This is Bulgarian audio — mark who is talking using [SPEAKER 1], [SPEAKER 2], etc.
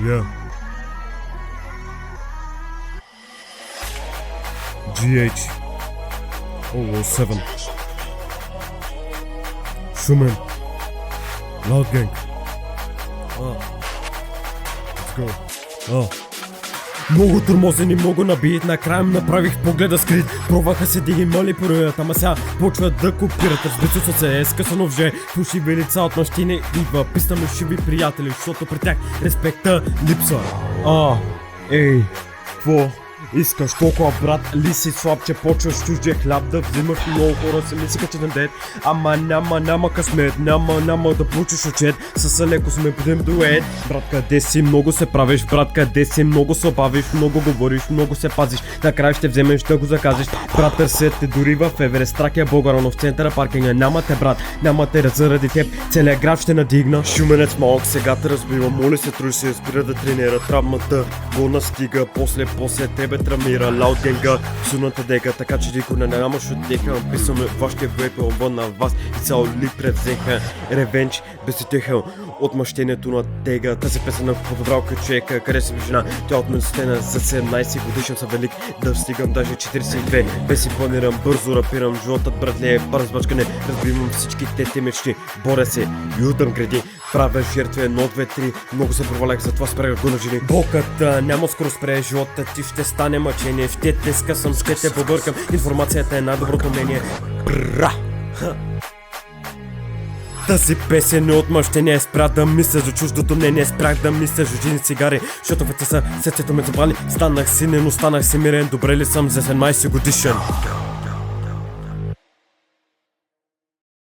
[SPEAKER 1] Yeah. GH 007 Shuman Loud Gang. Let's go. Много тормозен и много набит, накрая ми направих погледа скрит. Пробваха се да ги манипулират, ама сега почват да копират. Разбито се е скъсано вже, фалшиви лица от мъщини идва. Писаме шиви приятели, защото при тях респекта липсва. Ей, какво искаш толкова, брат? Ли си слаб, че почваш чуждия хляб да взимаш? Много хора си мислиха, че дадет. Ама няма късмет, няма да получиш отчет. С леко сме будем дует. Брат, къде си? Много се правиш. Брат, къде си? Много се бавиш, много говориш, много се пазиш. Накрая ще вземеш да го закажеш. Брат, търсят те дори в Еверест, Тракия, Българано, в центъра паркинга. Няма те, брат, няма те заради теб. Целият граф ще надигна. Шуменец малък, сега те разбива. Моли се, труди се, спира да тренира. Травмата го настига. После тебе травмира. Лаут генга, суната дека. Така че никой не нямаш отдеха. Писаме вашия веб обвън на вас. И цял ли превзеха. Ревенч без утеха. Отмъщението на тега. Тази песен на подобралка човека. Къде си жена? Тя от мен стена за 17 годишен съм велик. Да стигам даже 42. Без си планирам, бързо рапирам. Животът, братле, бърз бачкане. Разбивам всички те мечти. Боря се и удам гради. Правя жертви 1, 2, 3. Много се провалях, затова спрях го на жени. Бокът няма скоро спре, живота ти ще стане мъчение. Ще те скъсам, ще те побъркам. Информацията е най-доброто мнение. Бра! Тази песен е отмъщение. Спрях да мисля за чуждото мнение. Спрях да мисля за жени цигари. Защото вече са сърцето ме забрали. Станах синен, останах си мирен. Добре ли съм за 17 годишен?